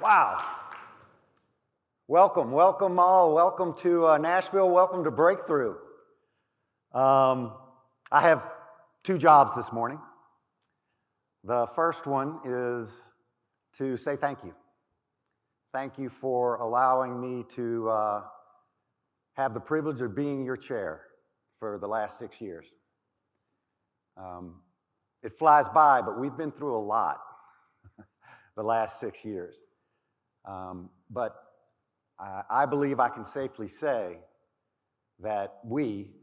Wow. Welcome all. Welcome to Nashville. Welcome to Breakthrough. I have two jobs this morning. The first one is to say thank you. Thank you for allowing me to have the privilege of being your chair for the last 6 years. It flies by, but we've been through a lot the last 6 years. But I believe I can safely say that we,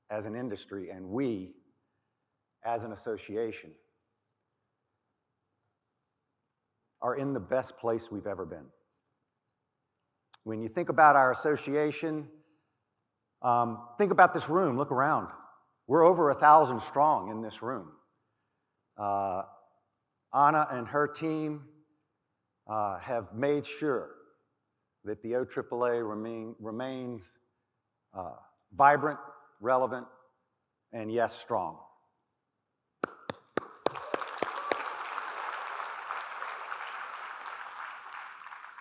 as an industry, and we, as an association, are in the best place we've ever been. When you think about our association, think about this room. Look around. We're over 1,000 strong in this room. Anna and her team have made sure that the OAAA remains vibrant, relevant, and yes, strong.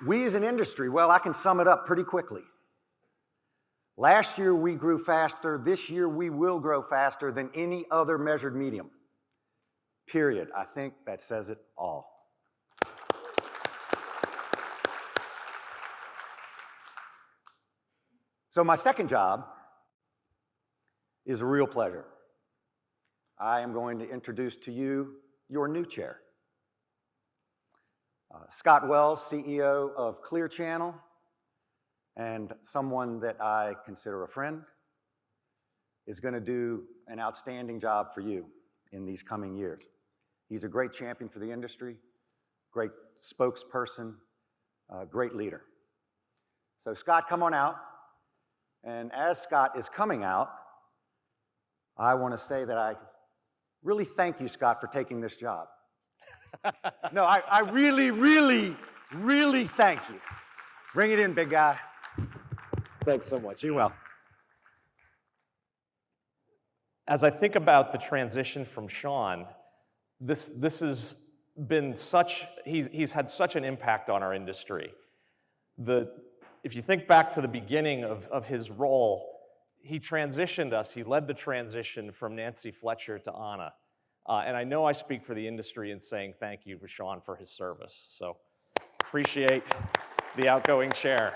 We as an industry, well, I can sum it up pretty quickly. Last year we grew faster. This year we will grow faster than any other measured medium. Period. I think that says it all. So my second job is a real pleasure. I am going to introduce to you your new chair. Scott Wells, CEO of Clear Channel, and someone that I consider a friend, is going to do an outstanding job for you in these coming years. He's a great champion for the industry, great spokesperson, great leader. So Scott, come on out. And as Scott is coming out, I want to say that I really thank you, Scott, for taking this job. No, I really thank you. Bring it in, big guy. Thanks so much. Be well. As I think about the transition from Sean, this has been he's had such an impact on our industry. If you think back to the beginning of his role, he transitioned us, he led the transition from Nancy Fletcher to Anna. And I know I speak for the industry in saying thank you for Sean for his service. So appreciate the outgoing chair.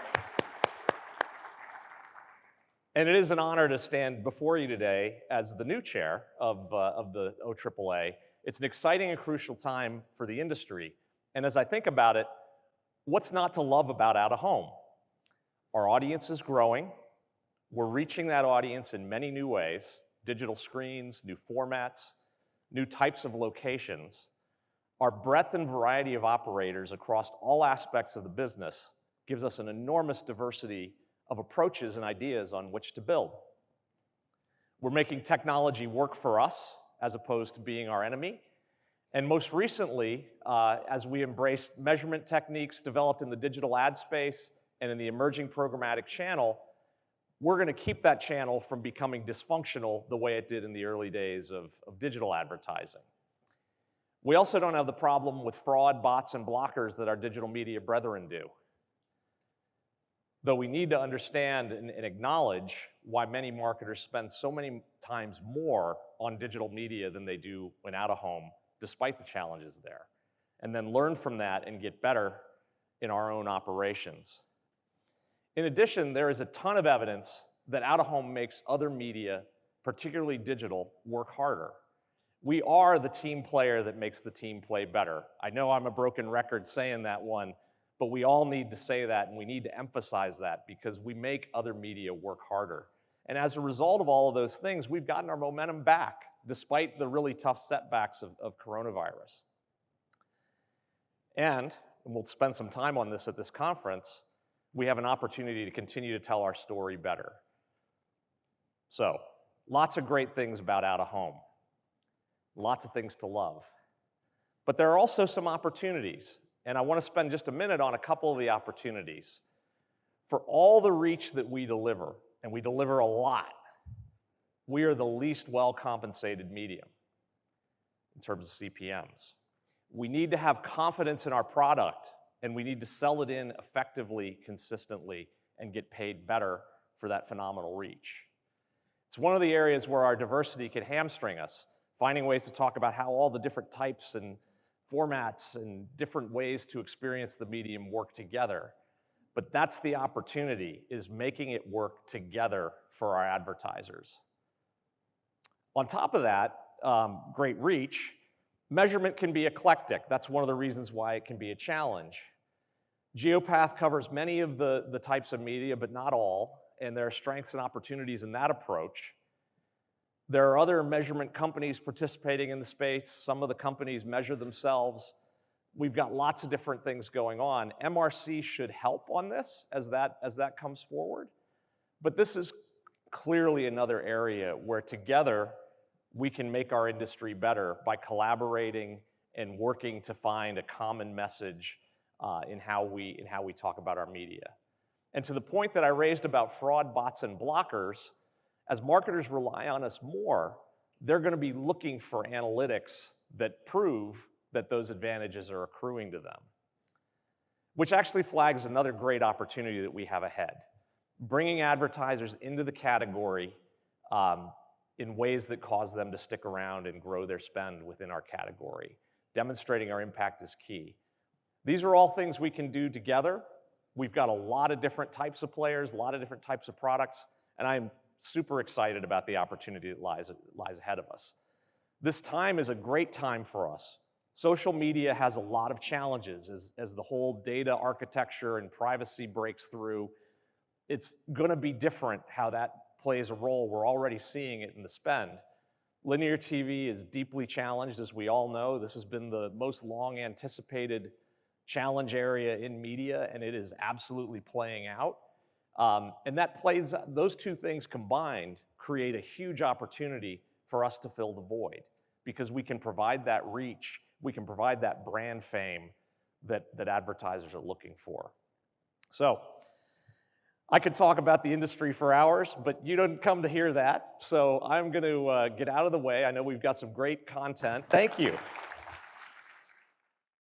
And it is an honor to stand before you today as the new chair of the OAAA. It's an exciting and crucial time for the industry. And as I think about it, what's not to love about out of home? Our audience is growing. We're reaching that audience in many new ways: digital screens, new formats, new types of locations. Our breadth and variety of operators across all aspects of the business gives us an enormous diversity of approaches and ideas on which to build. We're making technology work for us as opposed to being our enemy. And most recently, as we embraced measurement techniques developed in the digital ad space and in the emerging programmatic channel, we're going to keep that channel from becoming dysfunctional the way it did in the early days of digital advertising. We also don't have the problem with fraud, bots, and blockers that our digital media brethren do. Though we need to understand and acknowledge why many marketers spend so many times more on digital media than they do when out of home, despite the challenges there, and then learn from that and get better in our own operations. In addition, there is a ton of evidence that out-of-home makes other media, particularly digital, work harder. We are the team player that makes the team play better. I know I'm a broken record saying that one, but we all need to say that, and we need to emphasize that because we make other media work harder. And as a result of all of those things, we've gotten our momentum back, despite the really tough setbacks of coronavirus. And we'll spend some time on this at this conference, we have an opportunity to continue to tell our story better. So, lots of great things about out of home. Lots of things to love. But there are also some opportunities, and I want to spend just a minute on a couple of the opportunities. For all the reach that we deliver, and we deliver a lot, we are the least well-compensated medium in terms of CPMs. We need to have confidence in our product and we need to sell it in effectively, consistently, and get paid better for that phenomenal reach. It's one of the areas where our diversity can hamstring us, finding ways to talk about how all the different types and formats and different ways to experience the medium work together. But that's the opportunity, is making it work together for our advertisers. On top of that, great reach, measurement can be eclectic. That's one of the reasons why it can be a challenge. Geopath covers many of the types of media, but not all, and there are strengths and opportunities in that approach. There are other measurement companies participating in the space. Some of the companies measure themselves. We've got lots of different things going on. MRC should help on this as that comes forward. But this is clearly another area where together we can make our industry better by collaborating and working to find a common message in how we talk about our media. And to the point that I raised about fraud, bots, and blockers, as marketers rely on us more, they're going to be looking for analytics that prove that those advantages are accruing to them, which actually flags another great opportunity that we have ahead. Bringing advertisers into the category in ways that cause them to stick around and grow their spend within our category. Demonstrating our impact is key. These are all things we can do together. We've got a lot of different types of players, a lot of different types of products, and I'm super excited about the opportunity that lies ahead of us. This time is a great time for us. Social media has a lot of challenges as the whole data architecture and privacy breaks through. It's going to be different how that plays a role. We're already seeing it in the spend. Linear TV is deeply challenged, as we all know. This has been the most long anticipated challenge area in media, and it is absolutely playing out. And those two things combined create a huge opportunity for us to fill the void, because we can provide that reach, we can provide that brand fame that advertisers are looking for. So, I could talk about the industry for hours, but you didn't come to hear that, so I'm going to get out of the way. I know we've got some great content. Thank you.